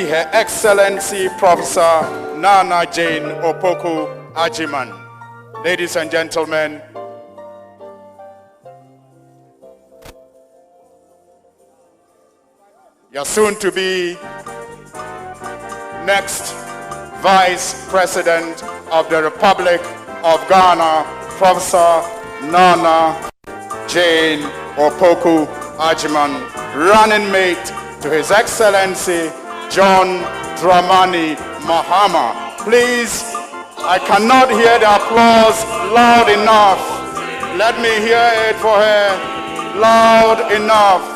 Her Excellency Professor Nana Jane Opoku Ajiman. Ladies and gentlemen, your soon-to-be next Vice President of the Republic of Ghana, Professor Nana Jane Opoku Ajiman, running mate to His Excellency John Dramani Mahama. Please, I cannot hear the applause loud enough. Let me hear it for her loud enough.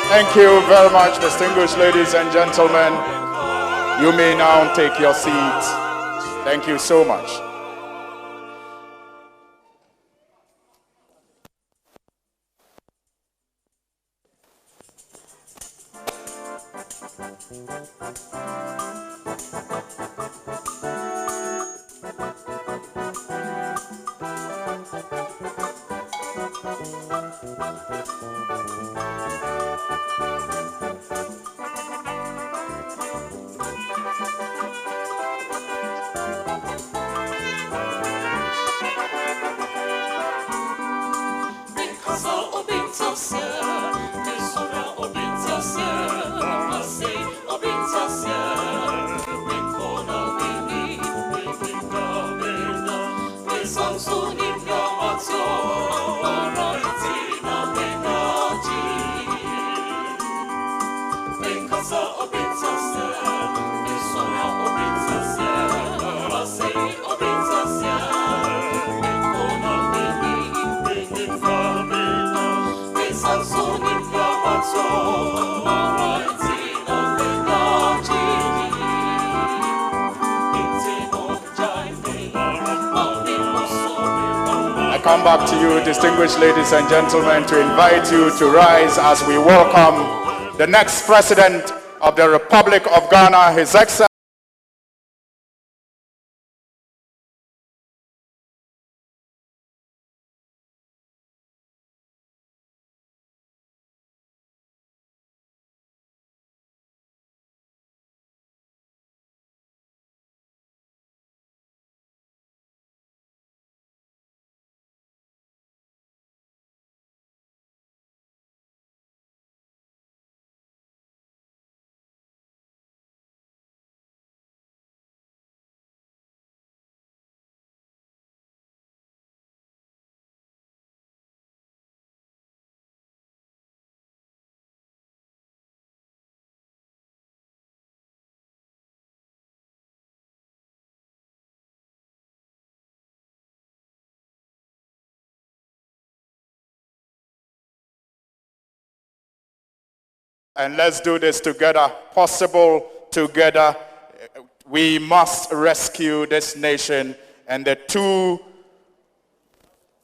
Thank you very much, distinguished ladies and gentlemen. You may now take your seats. Thank you so much. I come back to you, distinguished ladies and gentlemen, to invite you to rise as we welcome the next President of the Republic of Ghana, His Excellency and let's do this together, possible together. We must rescue this nation, and the two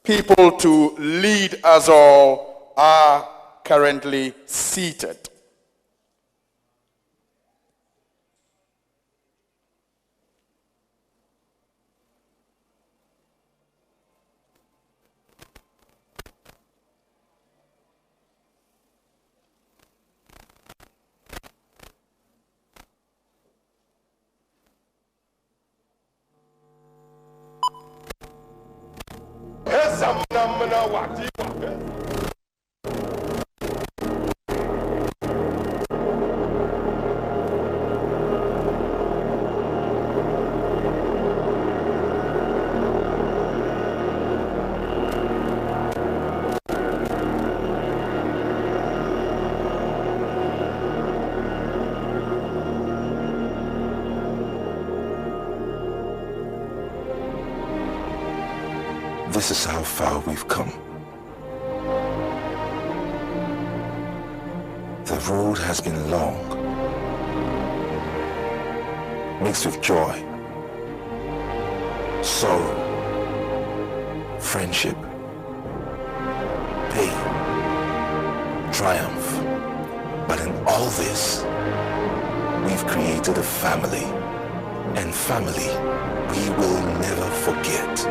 people to lead us all are currently seated. This is how far we've come. The road has been long, mixed with joy, sorrow, friendship, pain, triumph. But in all this, we've created a family, and family we will never forget.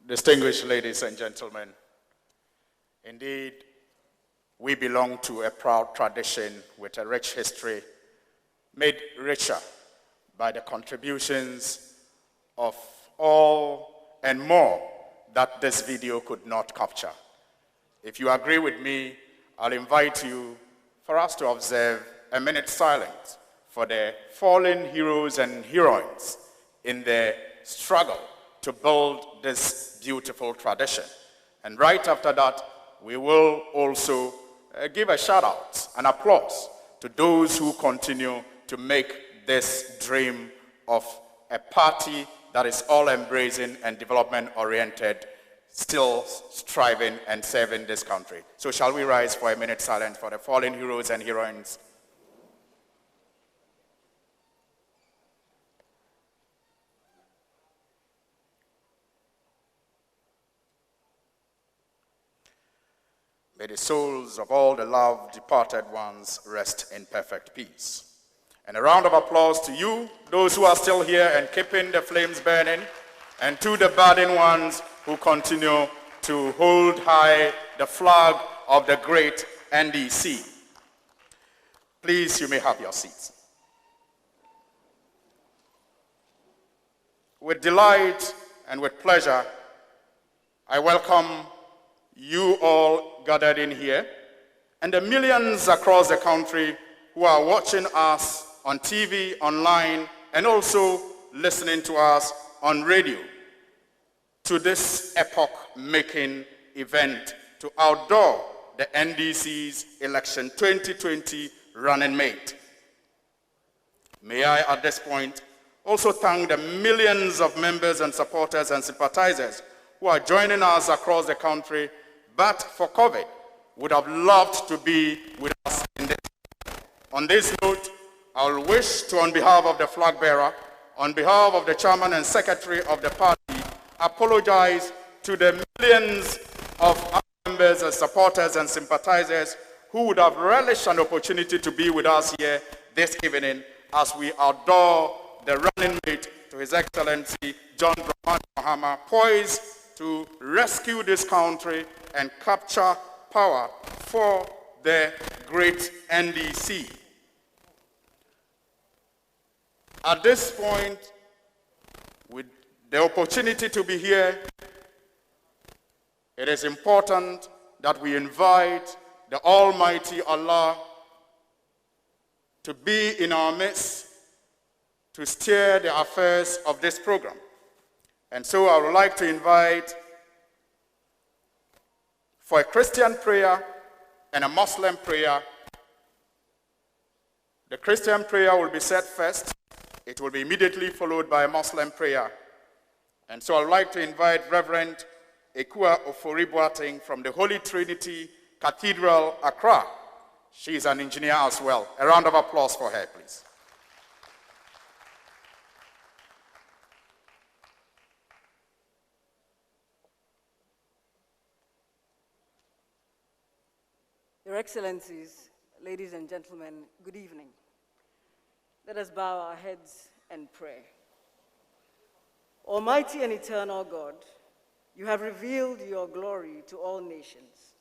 Distinguished ladies and gentlemen, indeed, we belong to a proud tradition with a rich history, made richer by the contributions of all and more that this video could not capture. If you agree with me, I'll invite you for us to observe a minute's silence for the fallen heroes and heroines in the struggle to build this beautiful tradition. And right after that, we will also give a shout out and applause to those who continue to make this dream of a party that is all embracing and development oriented, still striving and serving this country. So shall we rise for a minute's silence for the fallen heroes and heroines? May the souls of all the loved departed ones rest in perfect peace. And a round of applause to you, those who are still here and keeping the flames burning, and to the burning ones who continue to hold high the flag of the great NDC. Please, you may have your seats. With delight and with pleasure, I welcome you all gathered in here, and the millions across the country who are watching us on TV, online, and also listening to us on radio, to this epoch-making event to outdoor the NDC's election 2020 running mate. May I, at this point, also thank the millions of members and supporters and sympathizers who are joining us across the country, but for COVID, would have loved to be with us in this. On this note, I will wish to, on behalf of the flag bearer, on behalf of the chairman and secretary of the party, apologize to the millions of our members and supporters and sympathizers who would have relished an opportunity to be with us here this evening as we adore the running mate to His Excellency John Dramani Mahama, poised to rescue this country and capture power for the great NDC. At this point, with the opportunity to be here, it is important that we invite the Almighty Allah to be in our midst to steer the affairs of this program. And so I would like to invite for a Christian prayer and a Muslim prayer. The Christian prayer will be said first. It will be immediately followed by a Muslim prayer. And so I'd like to invite Reverend Ekua Ofori from the Holy Trinity Cathedral, Accra. She is an engineer as well. A round of applause for her, please. Your Excellencies, ladies and gentlemen, good evening. Let us bow our heads and pray. Almighty and eternal God, you have revealed your glory to all nations.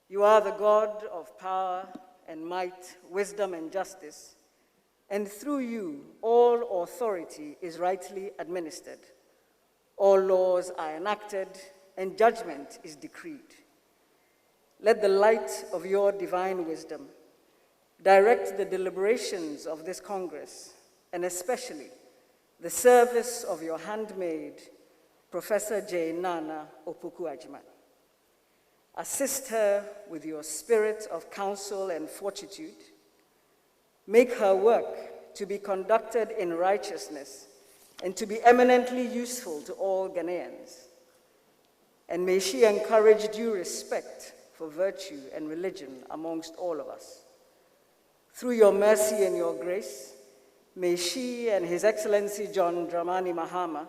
You are the God of power and might, wisdom and justice, and through you all authority is rightly administered. All laws are enacted and judgment is decreed. Let the light of your divine wisdom direct the deliberations of this Congress, and especially the service of your handmaid, Professor J. Nana Opoku-Agyeman. Assist her with your spirit of counsel and fortitude. Make her work to be conducted in righteousness and to be eminently useful to all Ghanaians. And may she encourage due respect for virtue and religion amongst all of us. Through your mercy and your grace, may she and His Excellency John Dramani Mahama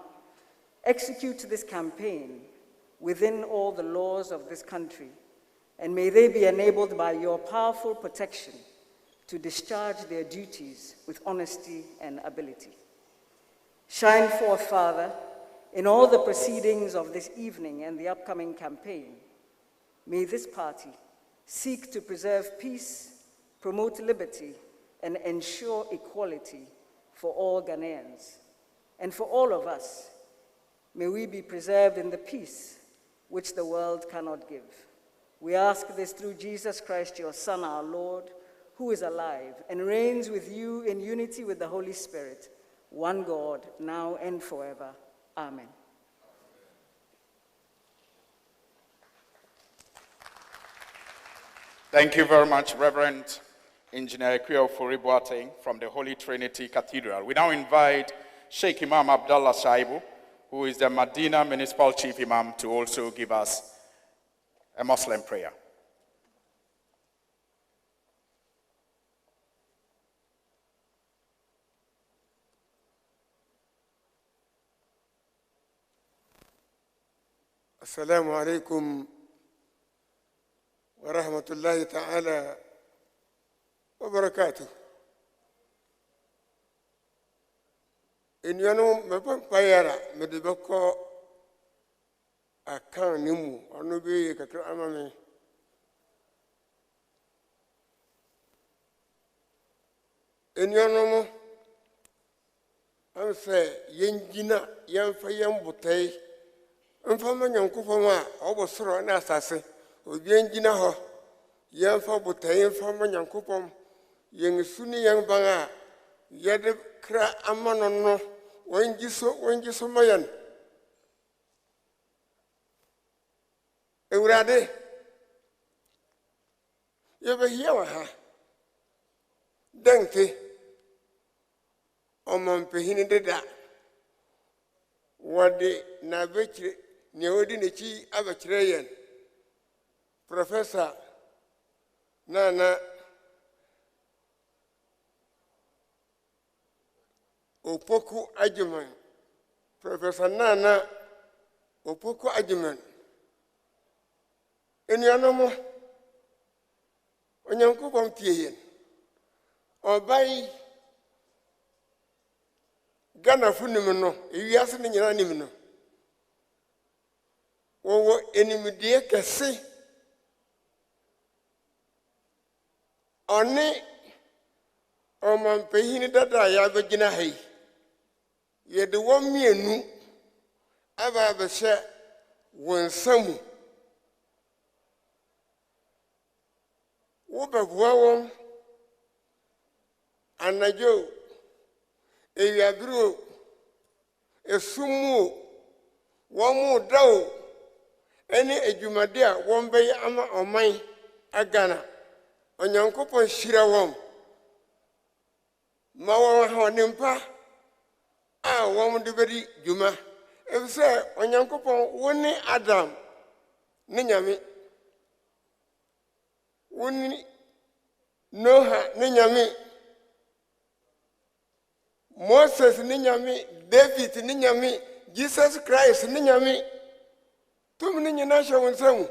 execute this campaign within all the laws of this country, and may they be enabled by your powerful protection to discharge their duties with honesty and ability. Shine forth, Father, in all the proceedings of this evening and the upcoming campaign, may this party seek to preserve peace, promote liberty, and ensure equality for all Ghanaians. And for all of us, may we be preserved in the peace which the world cannot give. We ask this through Jesus Christ, your Son, our Lord, who is alive and reigns with you in unity with the Holy Spirit, one God, now and forever. Amen. Thank you very much, Reverend Engineer Ofosu Boateng from the Holy Trinity Cathedral. We now invite Sheikh Imam Abdullah Shaibu, who is the Medina Municipal Chief Imam, to also give us a Muslim prayer. Assalamu alaikum wa rahmatullahi ta'ala wa barakatuh. Inyano mepapayara medibako akan nimu onubi kakra amame. Inyano mo amse yenjina yamfa yambutai mfama nyankopoma obosoro na asase obi yenjina ho yamfa butai mfama nyankopom yensuni yambanga yede kra amanono wanjiso mayan Eurade yebe hiyawa ha dengte omampehini deda wade na bekire nyewodi nechi abakireyen Professor Nana Opoku Ajuman, Professor Nana Opoku Ajuman. Enyanomo onyanko bomtieyen. Obai Ghana funimno, ewiase ne nyina nimno. Wo enimidie kese. Oni omampehini dada ya begina hai. Yede wo mienu aba beshe wonsamu wo bebuwa won anajo ewiabiro esumu wo mu dawo eni ejumade a won beye ama oman agana onyankopon hira won ma won ha onimpa a won de beri juma efse onyankopon woni Adam ni nyame woni Noah ni nyame Moses ni nyame David ni nyame Jesus Christ ni nyame tum ni nyina hye wonsam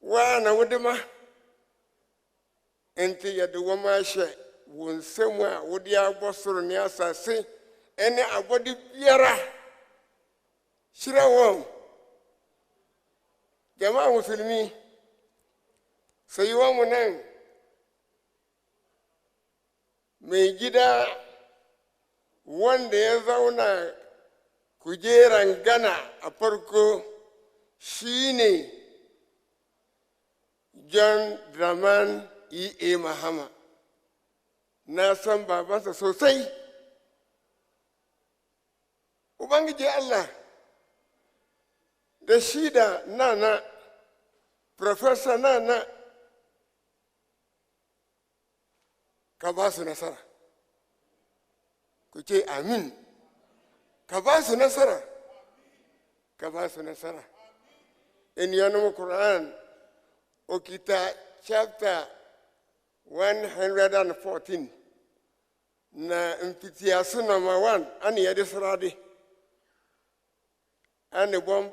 wa na wodema enti yede woma hye wonsam a wodi agbosoro ne asase ene agbodi biara shira won jamaa muslimi sayiwa munan mai gida wanda ya zauna kujeran Ghana a farko shine John Dramani E.A. Mahama. Na san babansa sosai. Ubangiji Allah da shida Nana Professor Nana ka ba su nasara. Ku ce amin. Ka ba su nasara. Ka ba su nasara. In Yanumu Quran, Okita chapter 114, na impitiasu number 1, ani yade sarade. Ani bom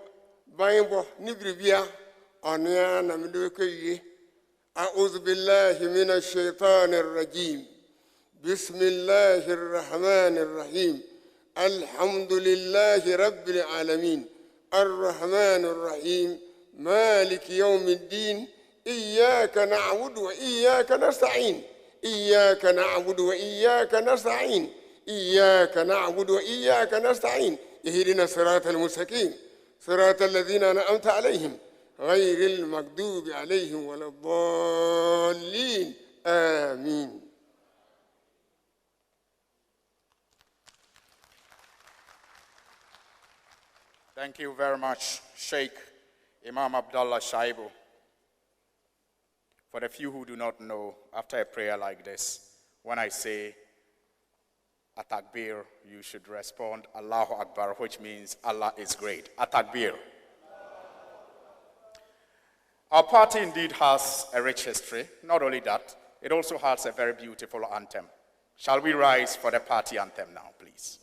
bayimbo nibribia onya na mdewe kwe أعوذ بالله من الشيطان الرجيم بسم الله الرحمن الرحيم الحمد لله رب العالمين الرحمن الرحيم مالك يوم الدين إياك نعبد وإياك نستعين إياك نعبد وإياك نستعين إياك نعبد وإياك نستعين اهدنا الصراط المستقيم صراط الذين أنعمت عليهم غير المغضوب عليهم ولا الضالين آمين. Thank you very much, Sheikh Imam Abdullah Shaibu. For the few who do not know, after a prayer like this, when I say Atakbir, you should respond Allahu Akbar, which means Allah is great. Atakbir. Our party indeed has a rich history. Not only that, it also has a very beautiful anthem. Shall we rise for the party anthem now, please?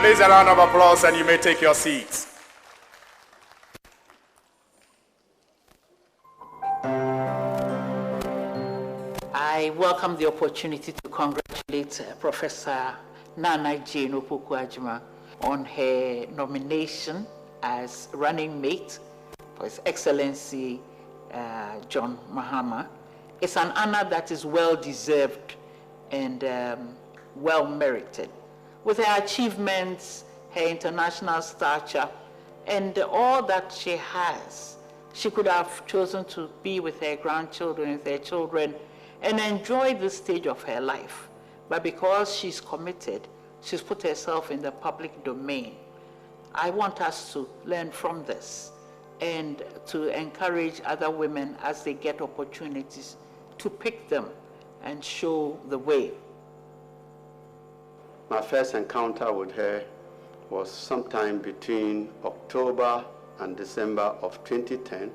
Please, a round of applause and you may take your seats. I welcome the opportunity to congratulate Professor Nana Jane Opoku-Agyeman on her nomination as running mate for His Excellency John Mahama. It's an honor that is well-deserved and well-merited. With her achievements, her international stature, and all that she has, she could have chosen to be with her grandchildren, with her children, and enjoy this stage of her life. But because she's committed, she's put herself in the public domain. I want us to learn from this and to encourage other women as they get opportunities to pick them and show the way. My first encounter with her was sometime between October and December of 2010.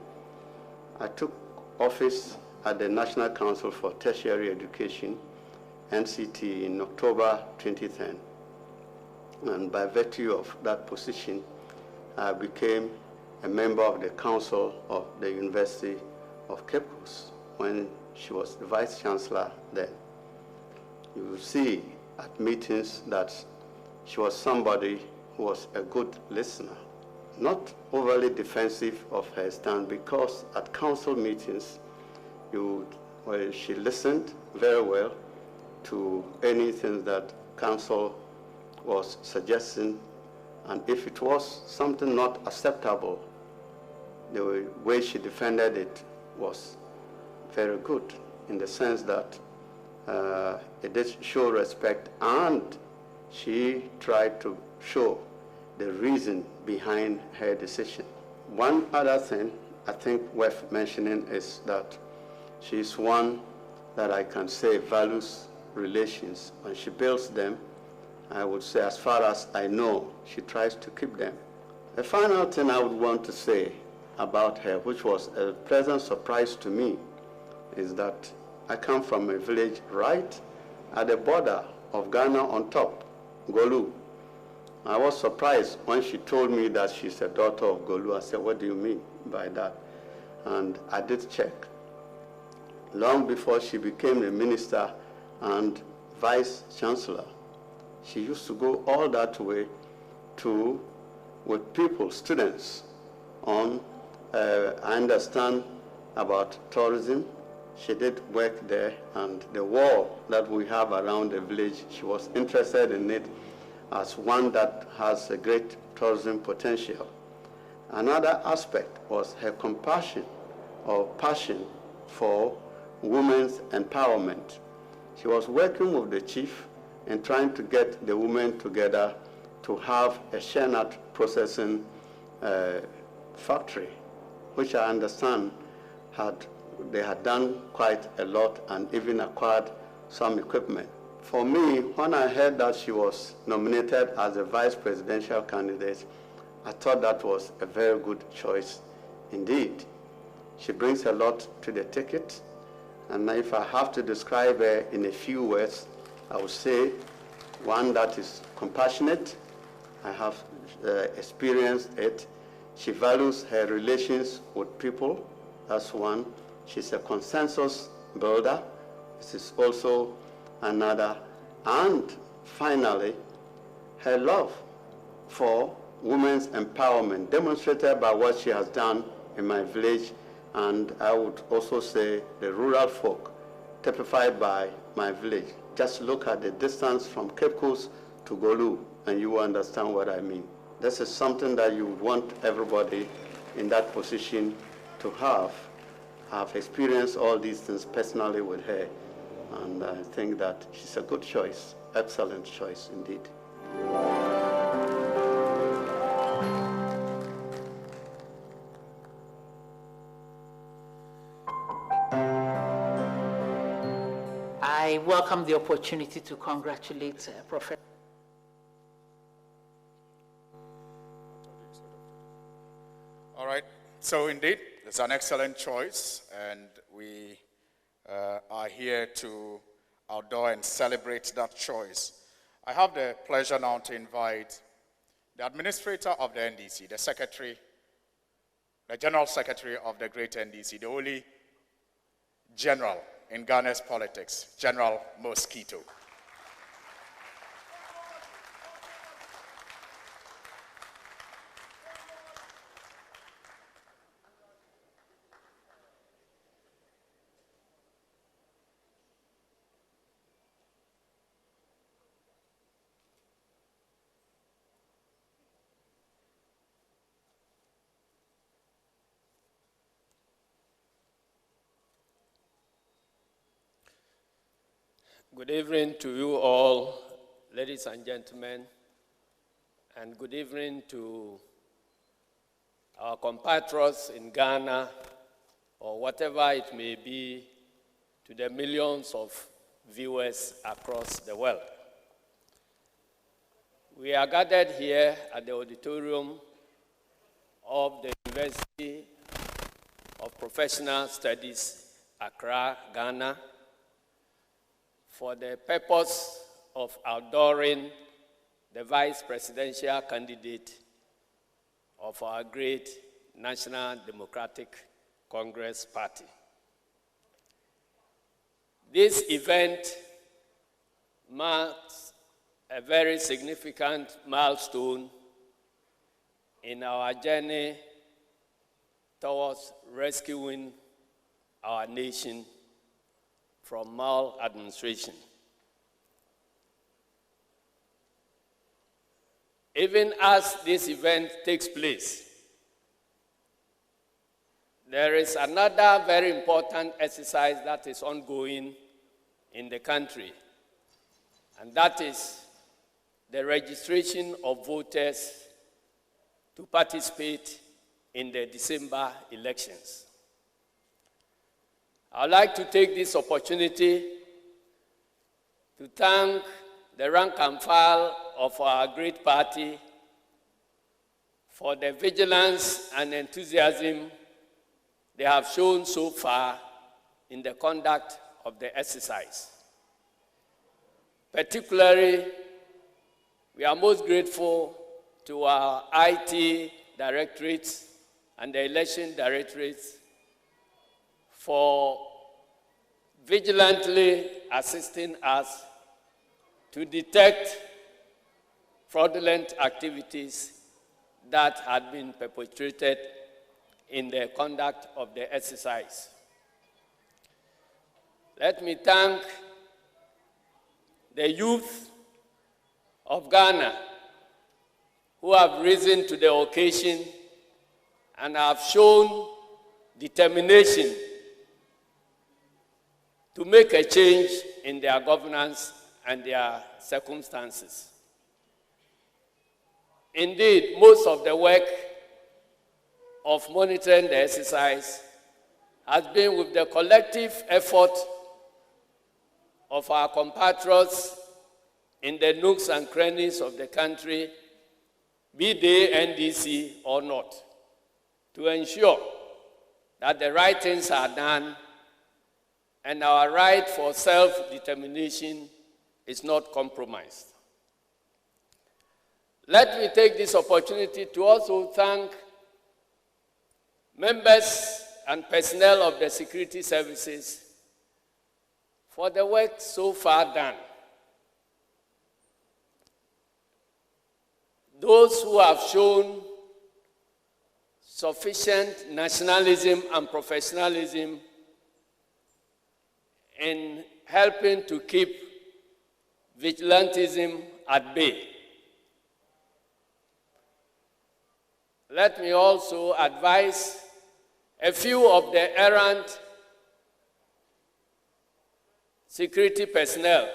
I took office at the National Council for Tertiary Education, NCT, in October 2010. And by virtue of that position, I became a member of the Council of the University of Cape Coast when she was the Vice Chancellor then. You will see at meetings that she was somebody who was a good listener, not overly defensive of her stand, because at council meetings, she listened very well to anything that council was suggesting, and if it was something not acceptable, the way she defended it was very good, in the sense that it did show respect, and she tried to show the reason behind her decision. One other thing I think worth mentioning is that she's one that I can say values relations. When she builds them, I would say, as far as I know, she tries to keep them. The final thing I would want to say about her, which was a pleasant surprise to me, is that I come from a village right at the border of Ghana on top, Golu. I was surprised when she told me that she's a daughter of Golu. I said, what do you mean by that? And I did check. Long before she became a minister and vice chancellor, she used to go all that way with people, students, on, I understand about tourism. She did work there, and the wall that we have around the village, she was interested in it as one that has a great tourism potential. Another aspect was her compassion or passion for women's empowerment. She was working with the chief and trying to get the women together to have a shea nut processing factory, which I understand they had done quite a lot and even acquired some equipment. For me, when I heard that she was nominated as a vice presidential candidate, I thought that was a very good choice indeed. She brings a lot to the ticket, and if I have to describe her in a few words, I would say one that is compassionate. I have experienced it. She values her relations with people. That's one. She's a consensus builder. This is also another. And finally, her love for women's empowerment, demonstrated by what she has done in my village, and I would also say the rural folk, typified by my village. Just look at the distance from Cape Coast to Golu, and you will understand what I mean. This is something that you would want everybody in that position to have. I've experienced all these things personally with her, and I think that she's a good choice, excellent choice indeed. I welcome the opportunity to congratulate Professor. All right, so indeed, it's an excellent choice, and we are here to adore and celebrate that choice. I have the pleasure now to invite the administrator of the NDC, the secretary, the general secretary of the great NDC, the only general in Ghana's politics, General Mosquito. Good evening to you all, ladies and gentlemen, and good evening to our compatriots in Ghana, or whatever it may be, to the millions of viewers across the world. We are gathered here at the auditorium of the University of Professional Studies, Accra, Ghana, for the purpose of adoring the vice presidential candidate of our great National Democratic Congress Party. This event marks a very significant milestone in our journey towards rescuing our nation from maladministration. Even as this event takes place, there is another very important exercise that is ongoing in the country, and that is the registration of voters to participate in the December elections. I would like to take this opportunity to thank the rank and file of our great party for the vigilance and enthusiasm they have shown so far in the conduct of the exercise. Particularly, we are most grateful to our IT directorates and the election directorates for vigilantly assisting us to detect fraudulent activities that had been perpetrated in the conduct of the exercise. Let me thank the youth of Ghana who have risen to the occasion and have shown determination to make a change in their governance and their circumstances. Indeed, most of the work of monitoring the exercise has been with the collective effort of our compatriots in the nooks and crannies of the country, be they NDC or not, to ensure that the right things are done and our right for self-determination is not compromised. Let me take this opportunity to also thank members and personnel of the security services for the work so far done. Those who have shown sufficient nationalism and professionalism in helping to keep vigilantism at bay. Let me also advise a few of the errant security personnel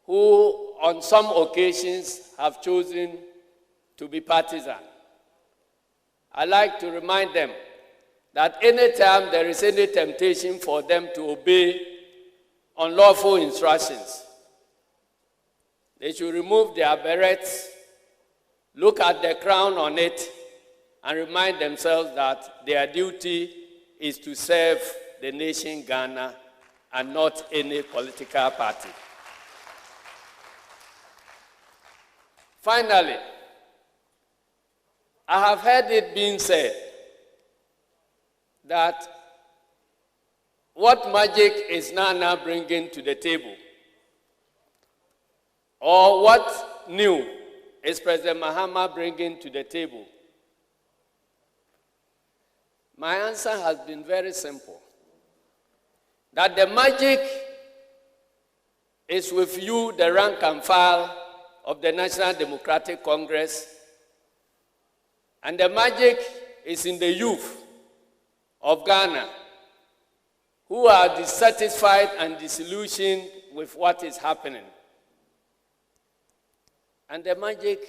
who on some occasions have chosen to be partisan. I like to remind them that anytime there is any temptation for them to obey unlawful instructions, they should remove their berets, look at the crown on it, and remind themselves that their duty is to serve the nation Ghana and not any political party. Finally, I have heard it being said that what magic is Nana bringing to the table, or what new is President Mahama bringing to the table? My answer has been very simple, that the magic is with you, the rank and file of the National Democratic Congress, and the magic is in the youth of Ghana who are dissatisfied and disillusioned with what is happening. And the magic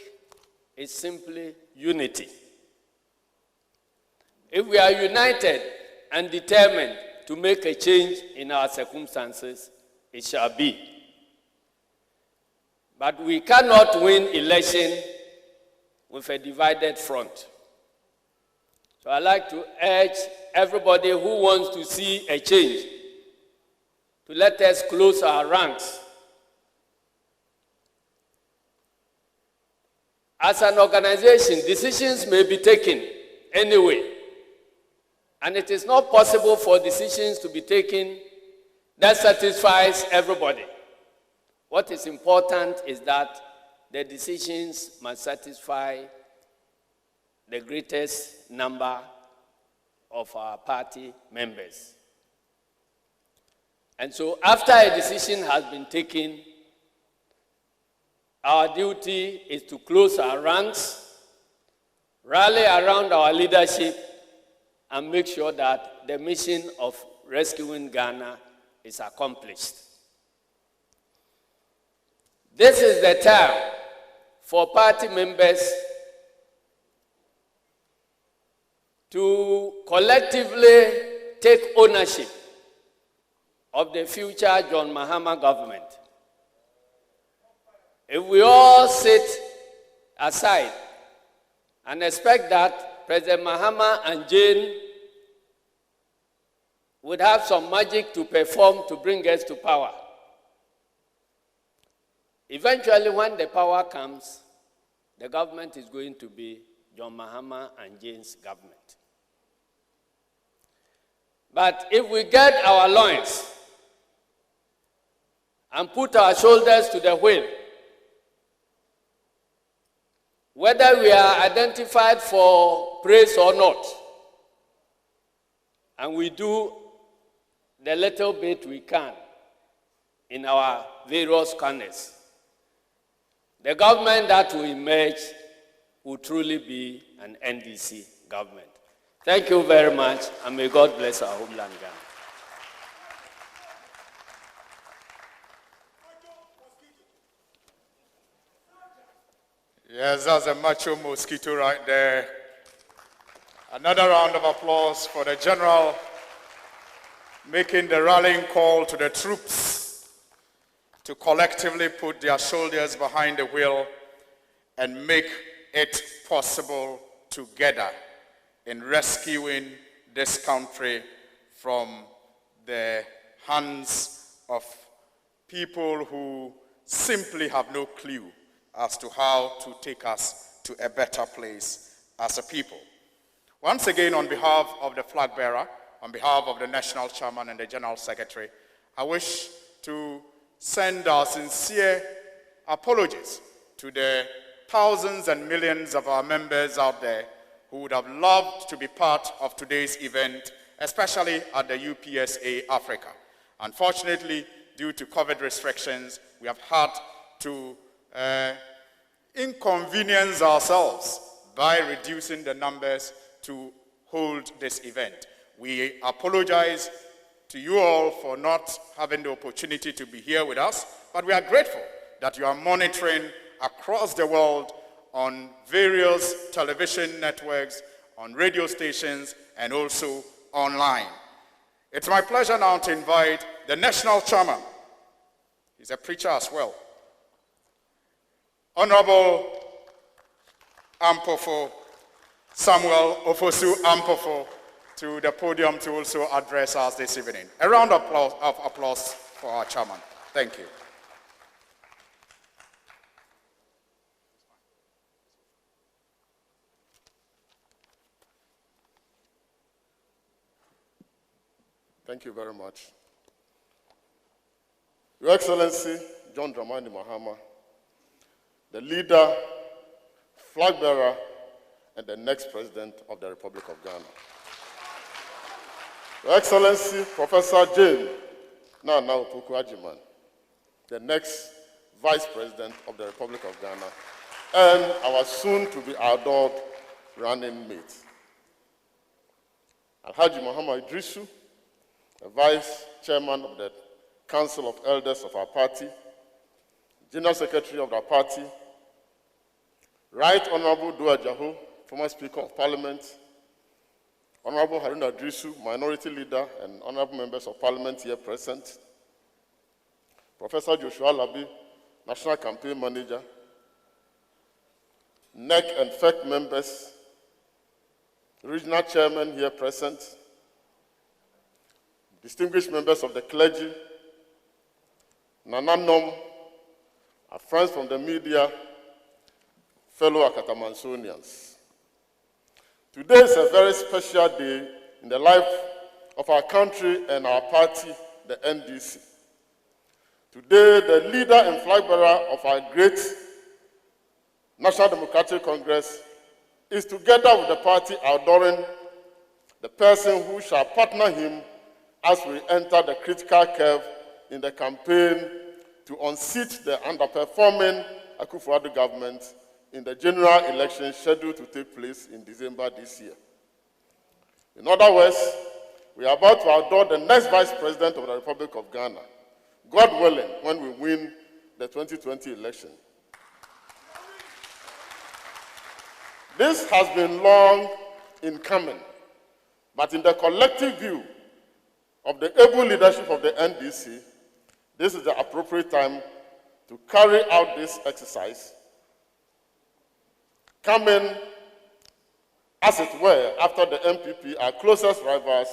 is simply unity. If we are united and determined to make a change in our circumstances, it shall be. But we cannot win election with a divided front. So I'd like to urge everybody who wants to see a change to let us close our ranks. As an organization, decisions may be taken anyway, and it is not possible for decisions to be taken that satisfies everybody. What is important is that the decisions must satisfy the greatest number of our party members. And so after a decision has been taken, our duty is to close our ranks, rally around our leadership, and make sure that the mission of rescuing Ghana is accomplished. This is the time for party members to collectively take ownership of the future John Mahama government. If we all sit aside and expect that President Mahama and Jane would have some magic to perform to bring us to power, eventually when the power comes, the government is going to be John Mahama and Jane's government. But if we get our loins and put our shoulders to the wheel, whether we are identified for praise or not, and we do the little bit we can in our various corners, the government that will emerge will truly be an NDC government. Thank you very much, and may God bless our homeland, Ghana. Yes, that's a macho mosquito right there. Another round of applause for the general making the rallying call to the troops to collectively put their shoulders behind the wheel and make it possible together in rescuing this country from the hands of people who simply have no clue as to how to take us to a better place as a people. Once again, on behalf of the flag bearer, on behalf of the national chairman and the general secretary, I wish to send our sincere apologies to the thousands and millions of our members out there who would have loved to be part of today's event, especially at the UPSA Africa. Unfortunately, due to COVID restrictions, we have had to inconvenience ourselves by reducing the numbers to hold this event. We apologize to you all for not having the opportunity to be here with us, but we are grateful that you are monitoring across the world on various television networks, on radio stations, and also online. It's my pleasure now to invite the national chairman. He's a preacher as well. Honorable Ampofo, Samuel Ofosu Ampofo, to the podium to also address us this evening. A round of applause for our chairman. Thank you. Thank you very much. Your Excellency, John Dramani Mahama, the leader, flag bearer, and the next president of the Republic of Ghana. Your Excellency, Professor Jane Nana Opoku-Agyeman, the next vice president of the Republic of Ghana, and our soon-to-be adored running mate, Alhaji Muhammad Idrisu, the vice chairman of the Council of Elders of our party, general secretary of our party, Right Honorable Dua Jaho, former Speaker of Parliament, Honorable Haruna Idrisu, Minority Leader, and honorable members of Parliament here present, Professor Joshua Labi, National Campaign Manager, NEC and FEC members, Regional Chairman here present, distinguished members of the clergy, Nananom, our friends from the media, fellow Akatamansonians. Today is a very special day in the life of our country and our party, the NDC. Today, the leader and flag bearer of our great National Democratic Congress is, together with the party, adoring the person who shall partner him as we enter the critical curve in the campaign to unseat the underperforming Akufo-Addo government in the general election scheduled to take place in December this year. In other words, we are about to adore the next Vice President of the Republic of Ghana, God willing, when we win the 2020 election. This has been long in coming, but in the collective view of the able leadership of the NDC, this is the appropriate time to carry out this exercise, coming, as it were, after the MPP, our closest rivals,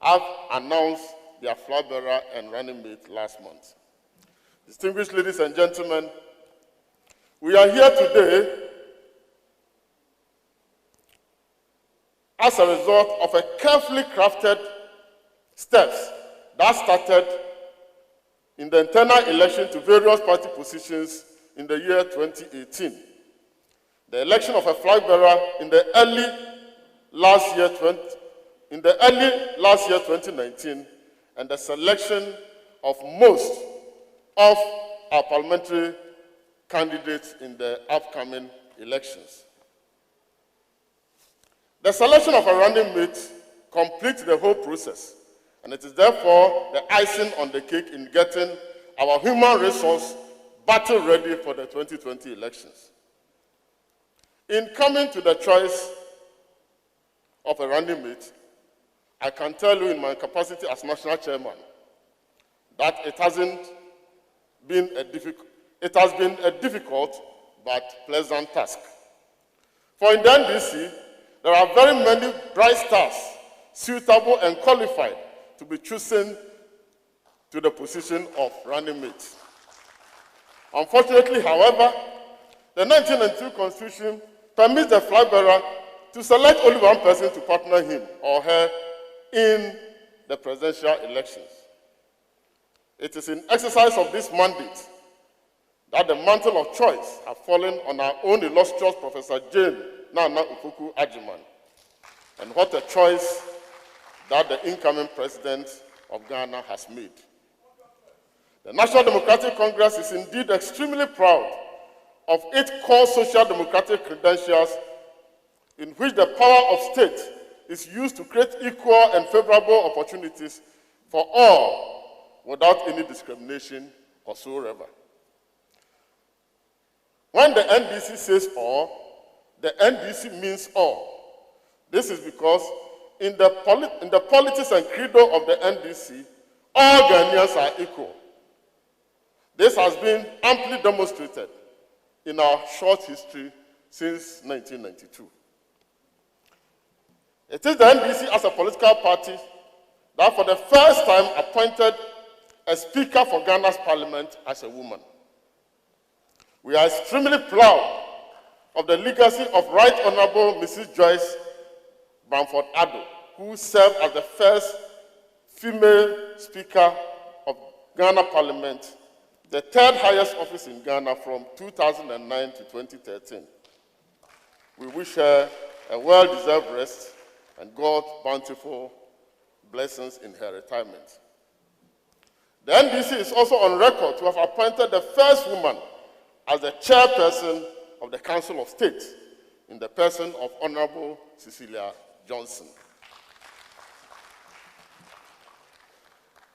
have announced their flag bearer and running mate last month. Distinguished ladies and gentlemen, we are here today as a result of a carefully crafted steps that started in the internal election to various party positions in the year 2018. The election of a flag bearer in the early last year 2019, and the selection of most of our parliamentary candidates in the upcoming elections. The selection of a running mate completes the whole process, and it is therefore the icing on the cake in getting our human resource battle ready for the 2020 elections. In coming to the choice of a running mate, I can tell you in my capacity as national chairman that it has been a difficult but pleasant task. For in the NDC, there are very many bright stars suitable and qualified to be chosen to the position of running mate. Unfortunately, however, the 1992 Constitution permits the flag bearer to select only one person to partner him or her in the presidential elections. It is in exercise of this mandate that the mantle of choice has fallen on our own illustrious Professor Jane Nana Ufoku Ajiman. And what a choice that the incoming president of Ghana has made. The National Democratic Congress is indeed extremely proud of its core social democratic credentials, in which the power of state is used to create equal and favorable opportunities for all without any discrimination whatsoever. When the NDC says all, the NDC means all. This is because in the politics and credo of the NDC, all Ghanaians are equal. This has been amply demonstrated in our short history since 1992. It is the NDC as a political party that for the first time appointed a speaker for Ghana's parliament as a woman. We are extremely proud of the legacy of Right Honorable Mrs. Joyce Bamford-Addo, who served as the first female speaker of Ghana Parliament, the third highest office in Ghana from 2009 to 2013. We wish her a well-deserved rest and God's bountiful blessings in her retirement. The NDC is also on record to have appointed the first woman as the chairperson of the Council of State in the person of Honorable Cecilia Johnson.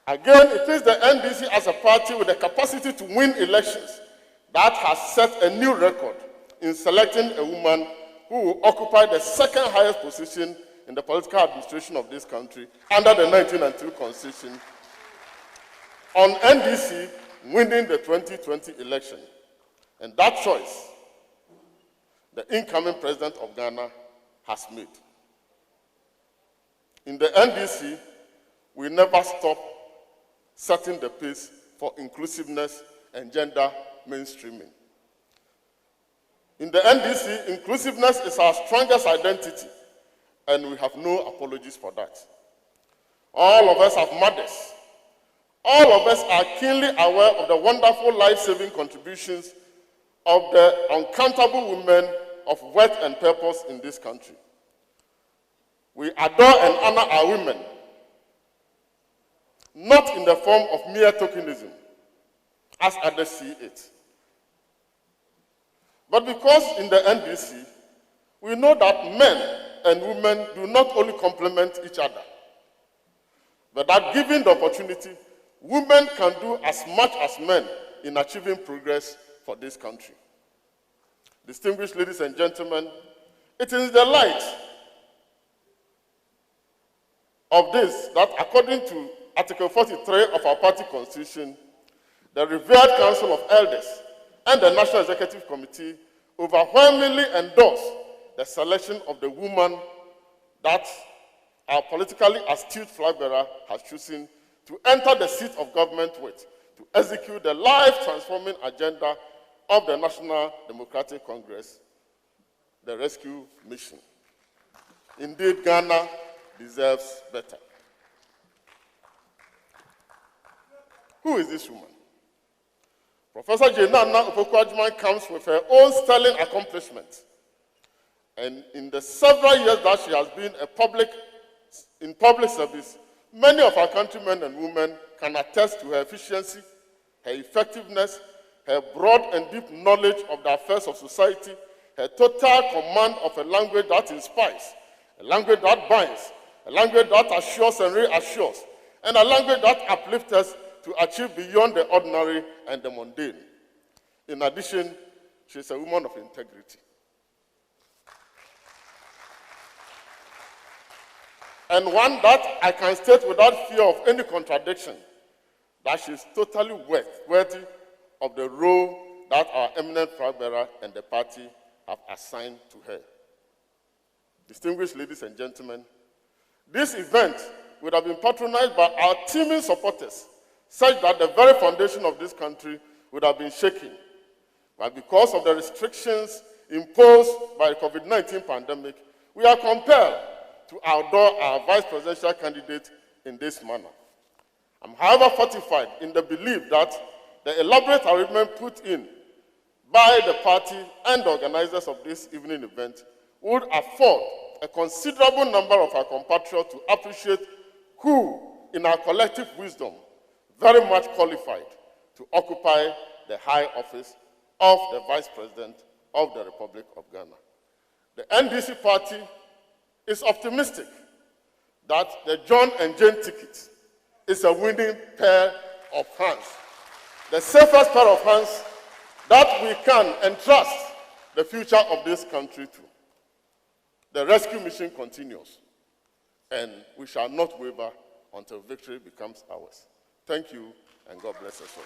Again, it is the NDC as a party with the capacity to win elections that has set a new record in selecting a woman who will occupy the second highest position in the political administration of this country under the 1992 Constitution, on NDC winning the 2020 election. And that choice, the incoming president of Ghana has made. In the NDC, we never stop setting the pace for inclusiveness and gender mainstreaming. In the NDC, inclusiveness is our strongest identity, and we have no apologies for that. All of us have mothers. All of us are keenly aware of the wonderful life-saving contributions of the uncountable women of worth and purpose in this country. We adore and honor our women, not in the form of mere tokenism, as others see it, but because in the NDC, we know that men and women do not only complement each other, but that given the opportunity, women can do as much as men in achieving progress for this country. Distinguished ladies and gentlemen, it is the light of this that, according to Article 43 of our party constitution, the revered Council of Elders and the National Executive Committee overwhelmingly endorse the selection of the woman that our politically astute flag bearer has chosen to enter the seat of government with, to execute the life-transforming agenda of the National Democratic Congress, the rescue mission. Indeed, Ghana deserves better. Who is this woman? Professor Nana Ofosu comes with her own sterling accomplishments. And in the several years that she has been in public service, many of our countrymen and women can attest to her efficiency, her effectiveness, her broad and deep knowledge of the affairs of society, her total command of a language that inspires, a language that binds, a language that assures and reassures, and a language that uplifts us to achieve beyond the ordinary and the mundane. In addition, she is a woman of integrity. And one that I can state without fear of any contradiction, that she is totally worthy of the role that our eminent flag bearer and the party have assigned to her. Distinguished ladies and gentlemen, this event would have been patronized by our teeming supporters, such that the very foundation of this country would have been shaken. But because of the restrictions imposed by the COVID-19 pandemic, we are compelled to outdoor our vice presidential candidate in this manner. I'm, however, fortified in the belief that the elaborate arrangement put in by the party and the organizers of this evening event would afford a considerable number of our compatriots to appreciate who, in our collective wisdom, very much qualified to occupy the high office of the Vice President of the Republic of Ghana. The NDC party is optimistic that the John and Jane ticket is a winning pair of hands, the safest pair of hands that we can entrust the future of this country to. The rescue mission continues, and we shall not waver until victory becomes ours. Thank you, and God bless us all.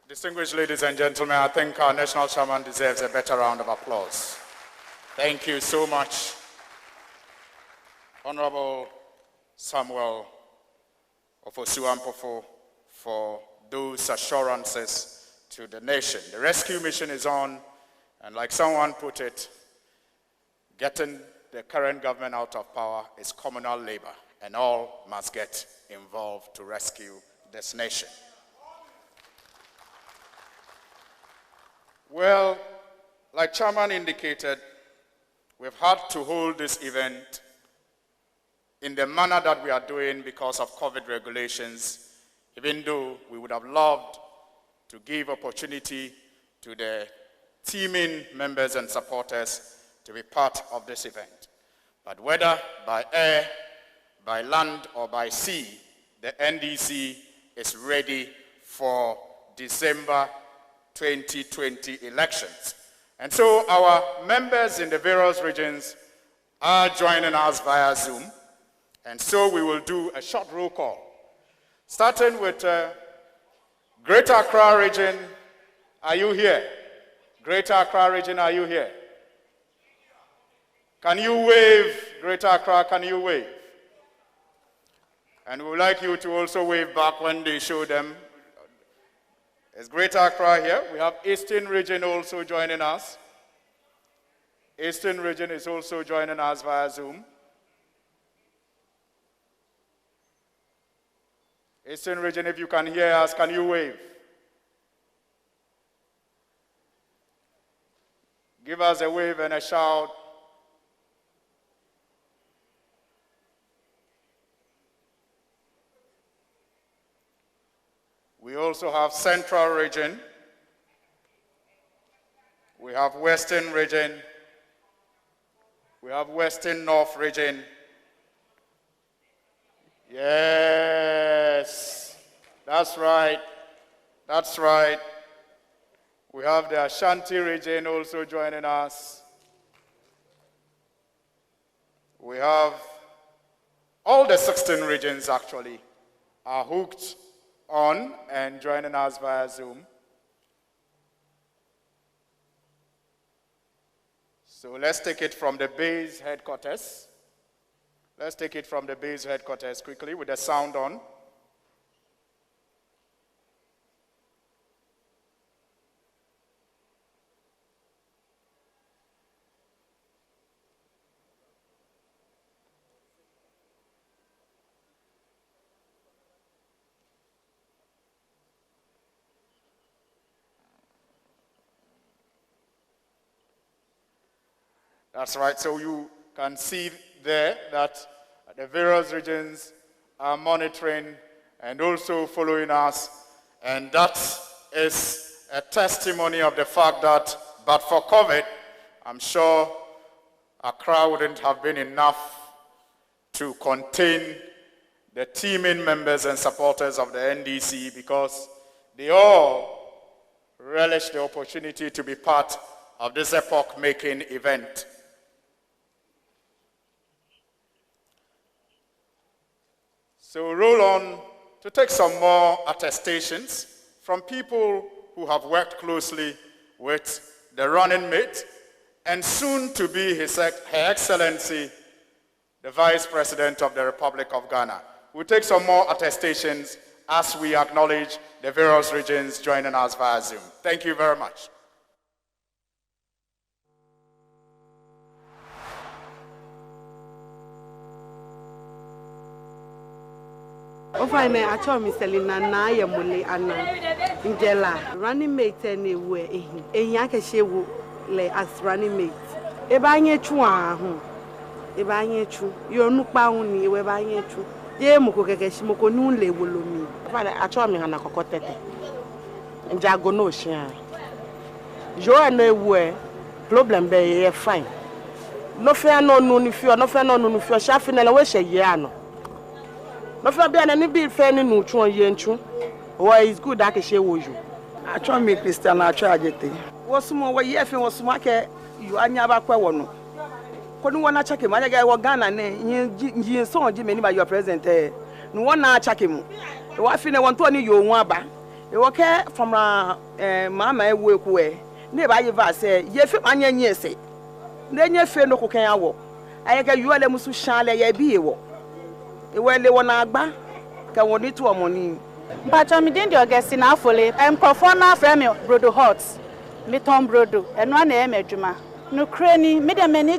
Distinguished ladies and gentlemen, I think our national chairman deserves a better round of applause. Thank you so much, Honorable Samuel Ofosu Ampofo, for those assurances to the nation. The rescue mission is on, and like someone put it, getting the current government out of power is communal labor, and all must get involved to rescue this nation. Well, like Chairman indicated, we've had to hold this event in the manner that we are doing because of COVID regulations, even though we would have loved to give opportunity to the teaming members and supporters to be part of this event. But whether by air, by land, or by sea, the NDC is ready for December 2020 elections. And so our members in the various regions are joining us via Zoom. And so we will do a short roll call, starting with Greater Accra region. Are you here? Greater Accra region, are you here? Can you wave? Greater Accra, can you wave? And we would like you to also wave back when they show them It's Greater Accra here. We have Eastern Region also joining us. Eastern Region is also joining us via Zoom. Eastern Region, if you can hear us, can you wave? Give us a wave and a shout. We also have Central Region. We have Western Region. We have Western North Region. Yes, that's right. That's right. We have the Ashanti region also joining us. We have all the 16 regions actually are hooked on and joining us via Zoom. So let's take it from the base headquarters. Let's take it from the base headquarters quickly with the sound on. That's right, so you can see there that the various regions are monitoring and also following us, and that is a testimony of the fact that, but for COVID, I'm sure Accra wouldn't have been enough to contain the teaming members and supporters of the NDC, because they all relish the opportunity to be part of this epoch-making event. So roll on to take some more attestations from people who have worked closely with the running mate and soon to be Her Excellency, the Vice President of the Republic of Ghana. We'll take some more attestations as we acknowledge the various regions joining us via Zoom. Thank you very much. Over me, I told Mr. Lina Naya Mule Anna Ingela, running mate anywhere, a Yakashe le as running mate. A bang chua, a bang chu, you're no bound, you were buying chu. Ye Mokokashimoko noon label me. I told me Hana Cocotte and Jago no share. Joe no way, problem be fine. No fair no noon if you are no fair no noon if you're shaffing and away a yano. No for be any be fair no chun yenchu. Why is good that she woju. I try me Christian I charge it. Was more way if was smart you anya ba kwa wono. Kodu wana check him I get Ghana ne yin so on Jimmy by your present no one na check him. The wife ne want to you one ba. E work from mama work we. Ne ba yiva say ye fi anya nye say. Ne nye fe no kokan awo. Ayega you ale musu shan ye bi e wo. Ewele wona agba ka woni to omoni Mpacho mi din di Augustine Afole Ampofo na frame brodo hot mi ton brodo eno na e medwuma no krani mi de mani